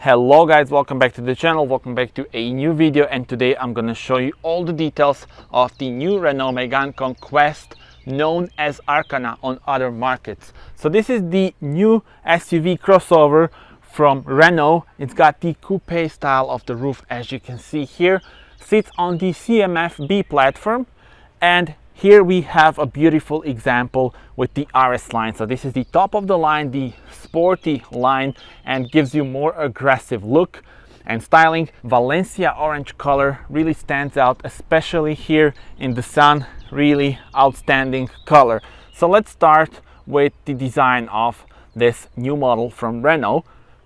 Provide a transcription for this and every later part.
Hello guys, welcome back to the channel, welcome back to a new video, and today I'm gonna show you all the details of the new Renault Megane Conquest, known as Arkana on other markets. So this is the new SUV crossover from Renault. It's got the coupe style of the roof, as you can see here. Sits on the CMF-B platform, and here we have a beautiful example with the RS line. So this is the top of the line, the sporty line, and gives you more aggressive look and styling. Valencia orange color really stands out, especially here in the sun. Really outstanding color. So let's start with the design of this new model from Renault.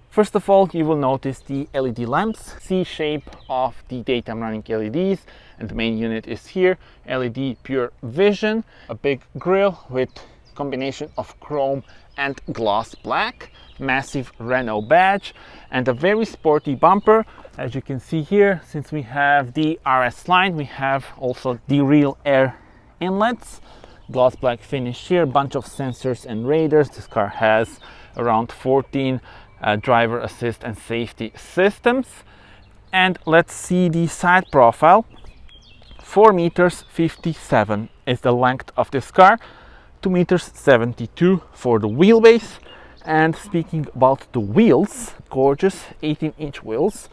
First of all, you will notice the LED lamps, C-shape of the daytime running LEDs, and the main unit is here, LED pure vision, a big grille with combination of chrome and gloss black, massive Renault badge, and a very sporty bumper. As you can see here, since we have the RS line, we have also the real air inlets, gloss black finish here, bunch of sensors and radars. This car has around 14 driver assist and safety systems. And let's see the side profile. 4 meters 57 is the length of this car, 2 meters 72 for the wheelbase. And speaking about the wheels, gorgeous 18-inch wheels,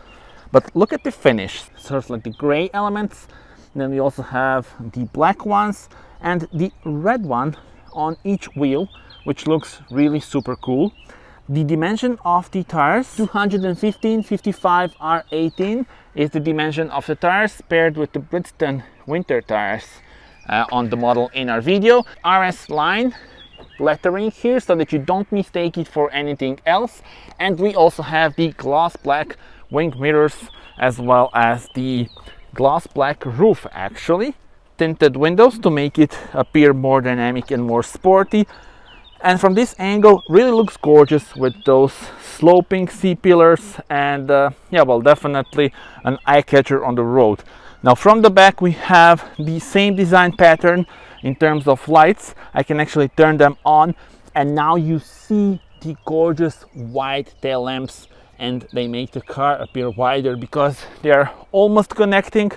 but look at the finish, sort of like the gray elements. Then we also have the black ones and the red one on each wheel, which looks really super cool. The dimension of the tires, 215/55 R18 is the dimension of the tires, paired with the Bridgestone winter tires on the model in our video. RS line lettering here so that you don't mistake it for anything else. And we also have the gloss black wing mirrors, as well as the gloss black roof, actually. Tinted windows to make it appear more dynamic and more sporty. And from this angle, really looks gorgeous with those sloping C-pillars, and definitely an eye-catcher on the road. Now from the back, we have the same design pattern in terms of lights. I can actually turn them on, and now you see the gorgeous wide tail lamps, and they make the car appear wider because they are almost connecting.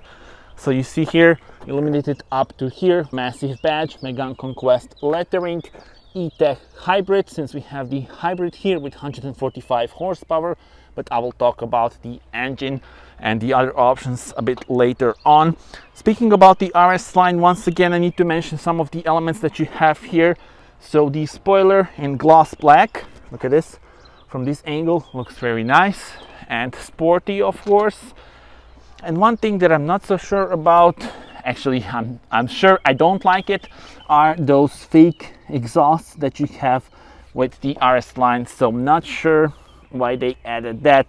So you see here, illuminated up to here, massive badge, Megane Conquest lettering, E-Tech hybrid, since we have the hybrid here with 145 horsepower, but I will talk about the engine and the other options a bit later on. Speaking about the RS line, once again I need to mention some of the elements that you have here. So the spoiler in gloss black, look at this, from this angle looks very nice and sporty, of course. And one thing that I'm not so sure about, actually I'm sure I don't like it, are those fake exhausts that you have with the RS line. So I'm not sure why they added that,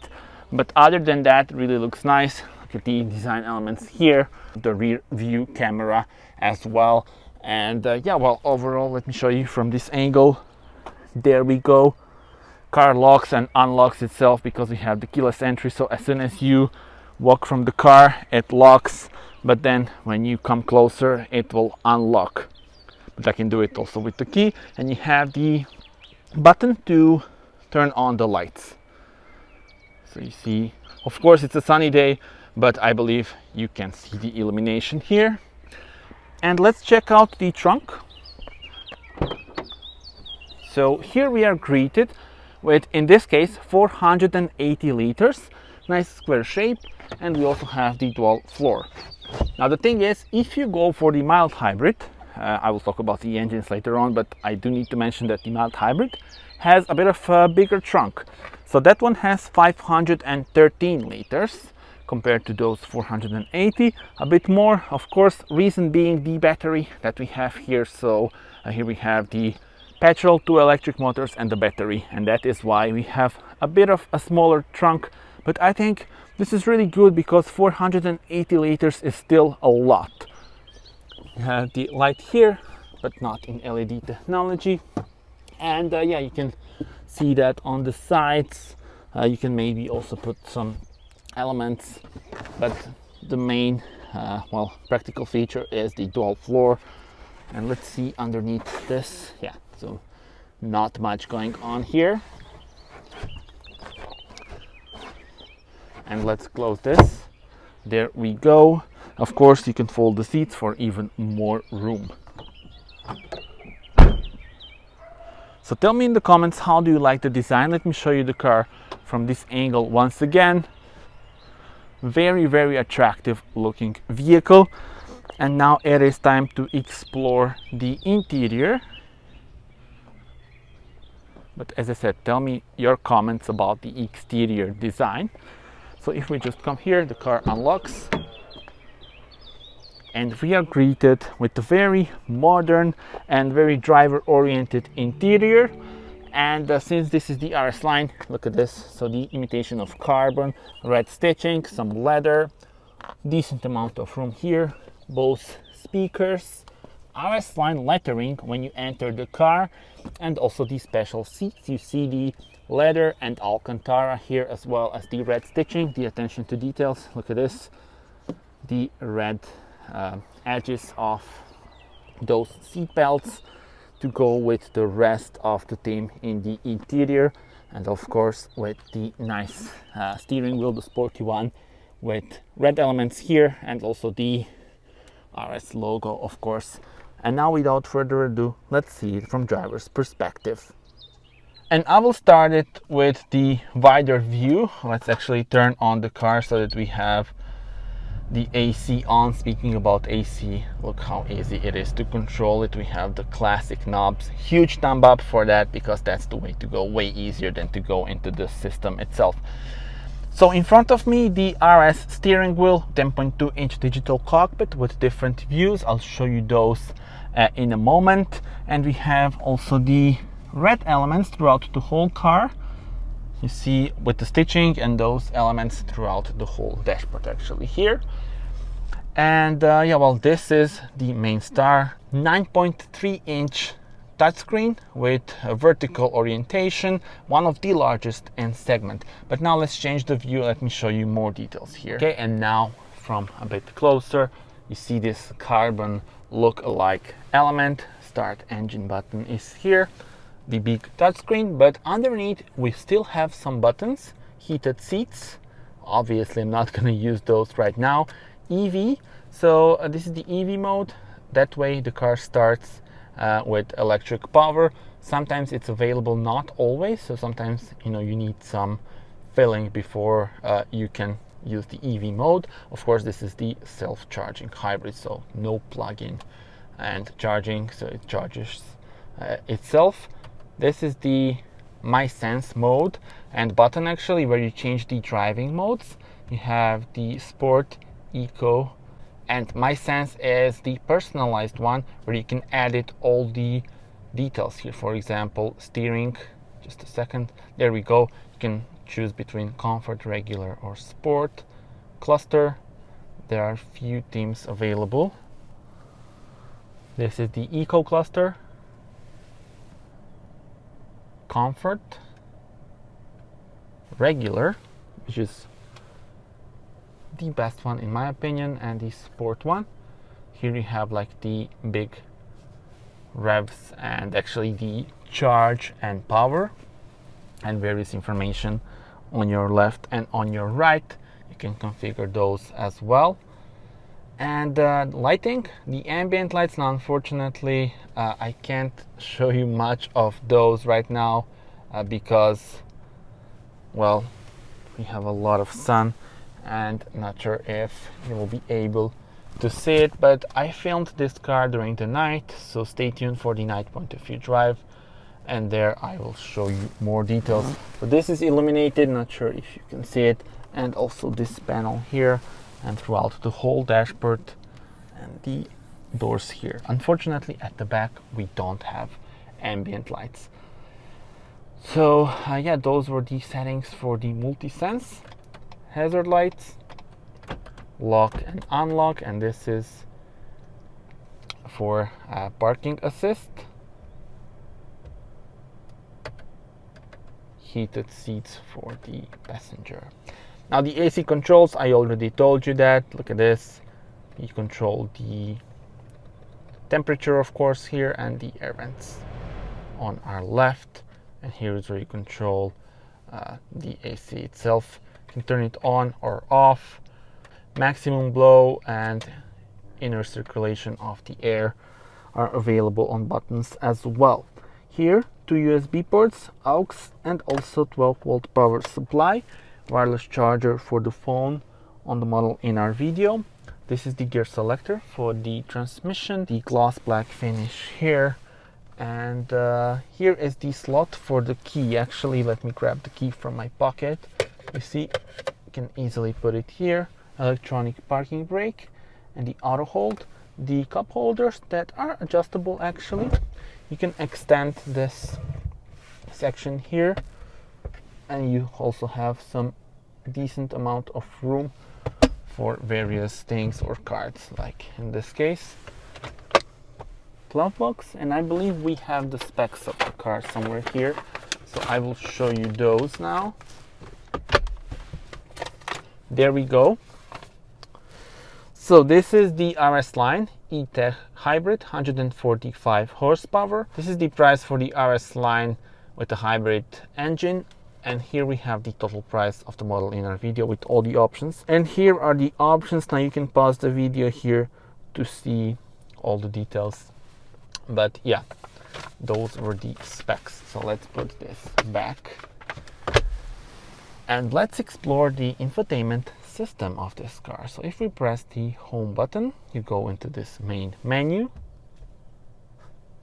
but other than that, really looks nice. Look at the design elements here, the rear view camera as well. And overall, let me show you from this angle. There we go. Car locks and unlocks itself because we have the keyless entry. So as soon as you walk from the car, it locks, but then when you come closer, it will unlock. But I can do it also with the key. And you have the button to turn on the lights. So you see, of course it's a sunny day, but I believe you can see the illumination here. And let's check out the trunk. So here we are greeted with, in this case, 480 liters, nice square shape, and we also have the dual floor. Now the thing is, if you go for the mild hybrid, I will talk about the engines later on, but I do need to mention that the mild hybrid has a bit of a bigger trunk. So that one has 513 liters compared to those 480, a bit more, of course, reason being the battery that we have here. So here we have the petrol, 2 electric motors and the battery, and that is why we have a bit of a smaller trunk. But I think this is really good because 480 liters is still a lot. You have the light here, but not in LED technology. And you can see that on the sides. You can maybe also put some elements, but the main practical feature is the dual floor. And let's see underneath this. So not much going on here. And let's close this. There we go. Of course, you can fold the seats for even more room. So tell me in the comments, how do you like the design? Let me show you the car from this angle once again. Very, very attractive looking vehicle. And now it is time to explore the interior. But as I said, tell me your comments about the exterior design. So if we just come here, the car unlocks. And we are greeted with a very modern and very driver-oriented interior. And since this is the RS line, look at this. So the imitation of carbon, red stitching, some leather, decent amount of room here, both speakers, RS line lettering when you enter the car, and also these special seats. You see the leather and Alcantara here, as well as the red stitching, the attention to details. Look at this, the red edges of those seat belts to go with the rest of the theme in the interior, and of course with the nice steering wheel, the sporty one, with red elements here, and also the RS logo, of course. And now, without further ado, let's see it from driver's perspective. And I will start it with the wider view. Let's actually turn on the car so that we have the AC on. Speaking about AC, look how easy it is to control it. We have the classic knobs. Huge thumb up for that, because that's the way to go, way easier than to go into the system itself. So in front of me, the RS steering wheel, 10.2-inch digital cockpit with different views. I'll show you those in a moment. And we have also the red elements throughout the whole car. You see, with the stitching and those elements throughout the whole dashboard actually here. And yeah, well, this is the main star, 9.3-inch touchscreen with a vertical orientation, one of the largest in segment. But now let's change the view. Let me show you more details here. Okay, and now from a bit closer, you see this carbon look-alike element. Start engine button is here. The big touchscreen, but underneath we still have some buttons. Heated seats, obviously I'm not going to use those right now. EV, so this is the EV mode. That way the car starts with electric power. Sometimes it's available, not always, so sometimes you need some filling before you can use the EV mode. Of course, this is the self-charging hybrid, so no plug-in and charging, so it charges itself. This is the My Sense mode and button actually, where you change the driving modes. You have the Sport, Eco, and My Sense is the personalized one, where you can edit all the details here. For example, steering, just a second, there we go. You can choose between comfort, regular, or sport. Cluster, there are few themes available. This is the Eco cluster. Comfort, regular, which is the best one in my opinion, and the sport one. Here you have like the big revs and actually the charge and power, and various information on your left and on your right. You can configure those as well. And lighting, the ambient lights. Now unfortunately I can't show you much of those right now because, well, we have a lot of sun and not sure if you will be able to see it, but I filmed this car during the night, so stay tuned for the night point of view drive, and there I will show you more details. So this is illuminated, not sure if you can see it, and also this panel here and throughout the whole dashboard and the doors here. Unfortunately at the back we don't have ambient lights. So yeah, those were the settings for the multi-sense. Hazard lights, lock and unlock, and this is for parking assist. Heated seats for the passenger. Now the AC controls, I already told you that. Look at this. You control the temperature, of course, here, and the air vents on our left. And here is where you control the AC itself. You can turn it on or off. Maximum blow and inner circulation of the air are available on buttons as well. Here, 2 USB ports, aux, and also 12-volt power supply, wireless charger for the phone on the model in our video. This is the gear selector for the transmission, the gloss black finish here, and here is the slot for the key. Actually, let me grab the key from my pocket. You see, you can easily put it here. Electronic parking brake and the auto hold. The cup holders that are adjustable actually. You can extend this section here, and you also have some decent amount of room for various things or cards, like in this case glove box. And I believe we have the specs of the car somewhere here, so I will show you those now. There we go. So this is the RS line E-Tech hybrid, 145 horsepower. This is the price for the RS line with the hybrid engine. And here we have the total price of the model in our video with all the options. And here are the options. Now you can pause the video here to see all the details. But yeah, those were the specs. So let's put this back. And let's explore the infotainment system of this car. So if we press the home button, you go into this main menu.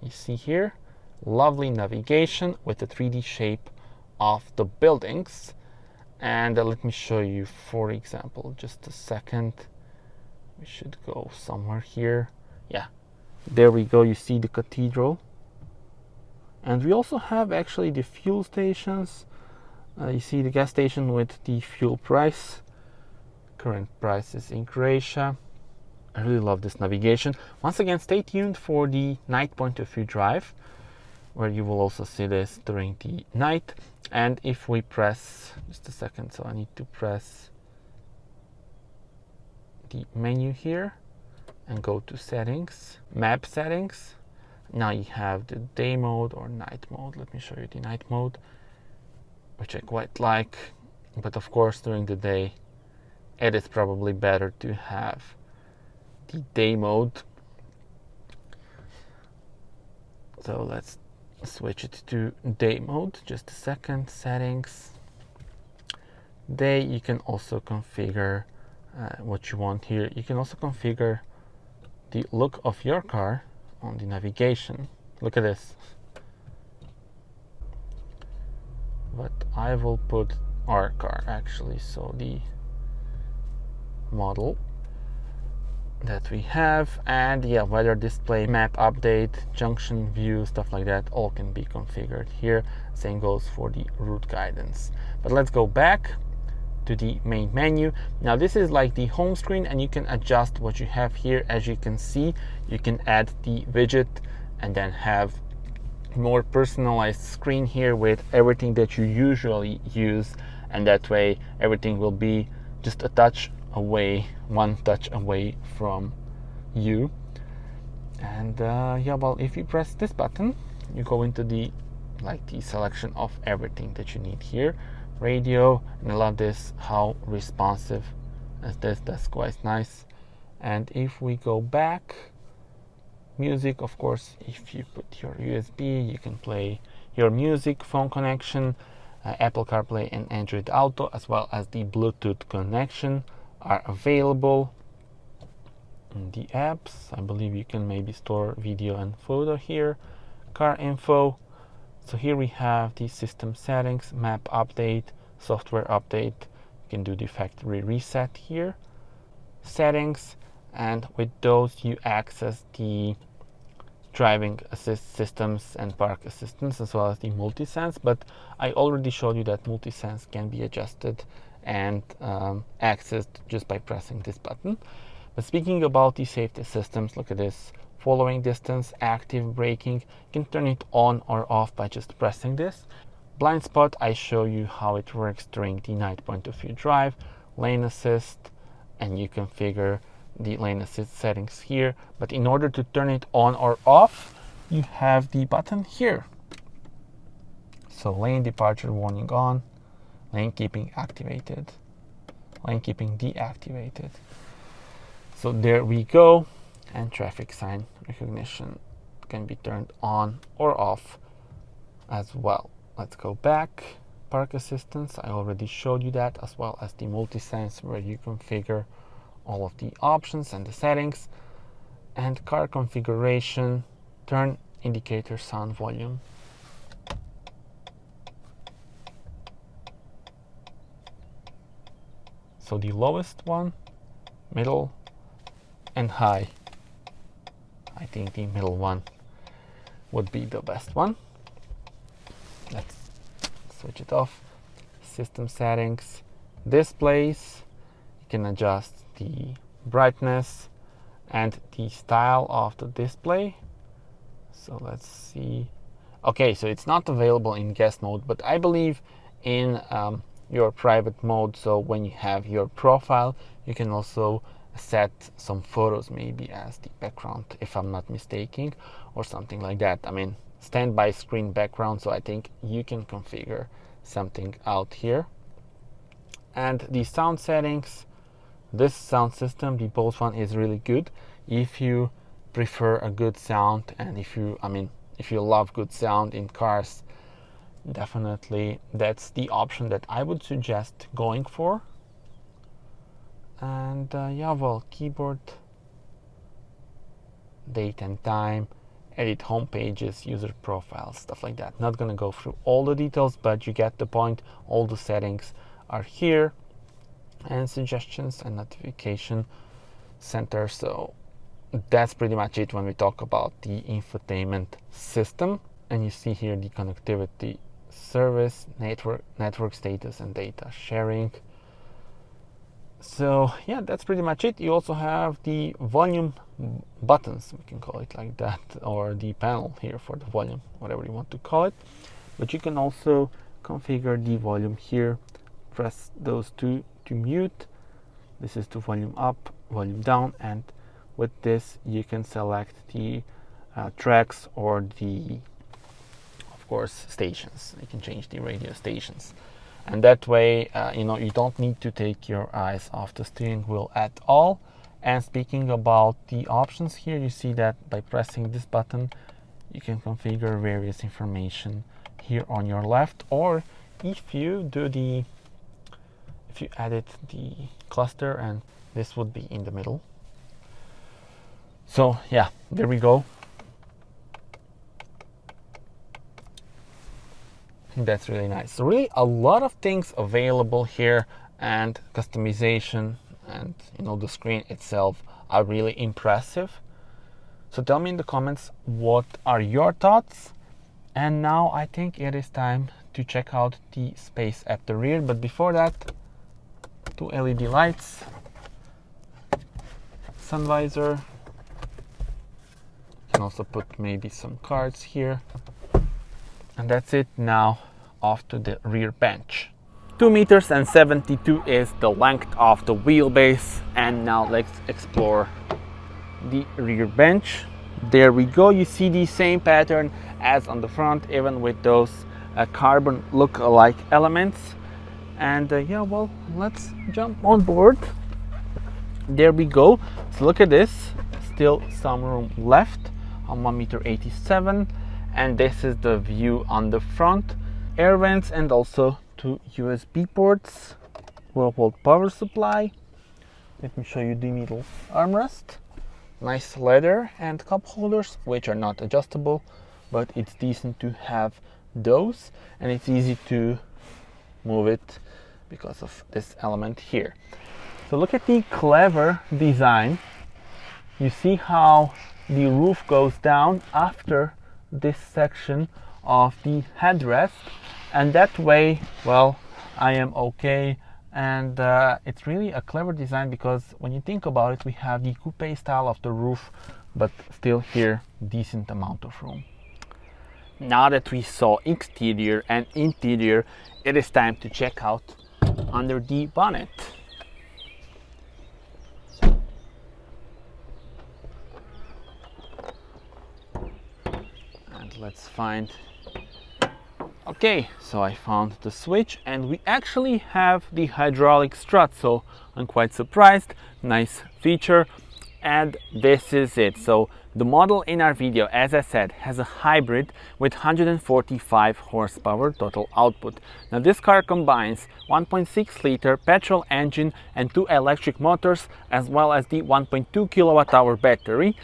You see here, lovely navigation with the 3D shape of the buildings. And let me show you, for example, just a second. We should go somewhere here. Yeah, there we go. You see the cathedral. And we also have actually the fuel stations. You see the gas station with the fuel price. Current prices in Croatia. I really love this navigation. Once again, stay tuned for the night point of view drive, where you will also see this during the night. And if we press, just a second, so I need to press the menu here and go to settings, map settings. Now you have the day mode or night mode. Let me show you the night mode, which I quite like, but of course during the day it is probably better to have the day mode. So let's switch it to day mode. Just a second. Settings, day. You can also configure what you want here. You can also configure the look of your car on the navigation. Look at this. But I will put our car actually, so the model that we have, and yeah, weather display, map update, junction view, stuff like that, all can be configured here. Same goes for the route guidance. But let's go back to the main menu. Now this is like the home screen, and you can adjust what you have here. As you can see, you can add the widget and then have more personalized screen here with everything that you usually use, and that way everything will be just a touch away, one touch away from you. And yeah, well, if you press this button, you go into the selection of everything that you need here. Radio, and I love this, how responsive as this, that's quite nice. And if we go back, music, of course, if you put your USB, you can play your music, phone connection, Apple CarPlay and Android Auto, as well as the Bluetooth connection are available. In the apps, I believe you can maybe store video and photo here. Car info. So here we have the system settings, map update, software update. You can do the factory reset here. Settings, and with those you access the driving assist systems and park assistance, as well as the multisense. But I already showed you that multisense can be adjusted and accessed just by pressing this button. But speaking about the safety systems, look at this. Following distance, active braking, you can turn it on or off by just pressing this. Blind spot, I show you how it works during the night point of view drive. Lane assist, and you configure the lane assist settings here. But in order to turn it on or off, you have the button here. So lane departure warning on, lane keeping activated. lane keeping deactivated. So there we go, and traffic sign recognition can be turned on or off as well. Let's go back. Park assistance, I already showed you that, as well as the multi-sense where you configure all of the options and the settings. And car configuration, turn indicator sound volume. So the lowest one, middle, and high. I think the middle one would be the best one. Let's switch it off. System settings, displays, you can adjust the brightness and the style of the display. So let's see. Okay, so it's not available in guest mode, but I believe in your private mode. So when you have your profile, you can also set some photos maybe as the background, if I'm not mistaken, or something like that. I mean, standby screen background, so I think you can configure something out here. And the sound settings, this sound system, the Bose one, is really good if you prefer a good sound, and if you love good sound in cars. Definitely that's the option that I would suggest going for. And yeah, well, keyboard, date and time, edit home pages, user profiles, stuff like that. Not gonna go through all the details, but you get the point. All the settings are here, and suggestions and notification center. So that's pretty much it when we talk about the infotainment system. And you see here the connectivity, service, network status, and data sharing. So yeah, that's pretty much it. You also have the volume buttons, we can call it like that, or the panel here for the volume, whatever you want to call it. But you can also configure the volume here. Press those two to mute. This is to volume up, volume down, and with this you can select the tracks or the, of course, stations. You can change the radio stations, and that way you don't need to take your eyes off the steering wheel at all. And speaking about the options here, you see that by pressing this button you can configure various information here on your left, or if you edit the cluster, and this would be in the middle. So yeah, there we go. That's really nice. So really a lot of things available here, and customization, and the screen itself are really impressive. So tell me in the comments, what are your thoughts? And now I think it is time to check out the space at the rear. But before that, 2 LED lights, sun visor. You can also put maybe some cards here. And that's it. Now off to the rear bench. 2 meters and 72 is the length of the wheelbase. And now let's explore the rear bench. There we go. You see the same pattern as on the front, even with those carbon look-alike elements. And yeah, well, let's jump on board. There we go. So look at this. Still some room left on 1.87 meters. And this is the view on the front. Air vents and also 2 USB ports. 12-volt power supply. Let me show you the middle armrest. Nice leather, and cup holders, which are not adjustable, but it's decent to have those, and it's easy to move it because of this element here. So look at the clever design. You see how the roof goes down after this section of the headrest, and that way, well, I am okay. And it's really a clever design, because when you think about it, we have the coupe style of the roof, but still here decent amount of room. Now that we saw exterior and interior, it is time to check out under the bonnet. And let's find Okay, so I found the switch and we actually have the hydraulic strut, so I'm quite surprised. Nice feature. And this is it. So the model in our video, as I said, has a hybrid with 145 horsepower total output. Now this car combines 1.6 liter petrol engine and 2 electric motors, as well as the 1.2 kilowatt hour battery.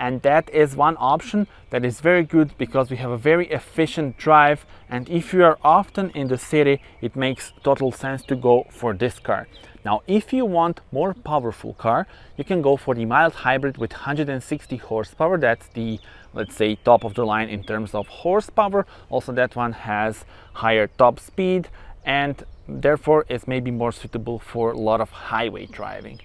And that is one option that is very good because we have a very efficient drive, and if you are often in the city, it makes total sense to go for this car. Now if you want more powerful car, you can go for the mild hybrid with 160 horsepower. That's the, let's say, top of the line in terms of horsepower. Also that one has higher top speed and therefore is maybe more suitable for a lot of highway driving.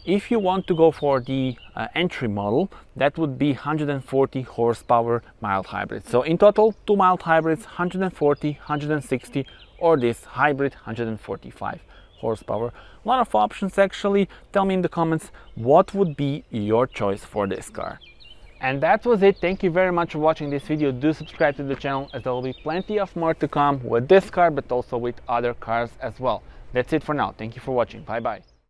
If you want to go for the entry model, that would be 140 horsepower mild hybrid. So in total, 2 mild hybrids, 140, 160, or this hybrid 145 horsepower. A lot of options actually. Tell me in the comments what would be your choice for this car. And that was it. Thank you very much for watching this video. Do subscribe to the channel, as there will be plenty of more to come with this car, but also with other cars as well. That's it for now. Thank you for watching. Bye bye.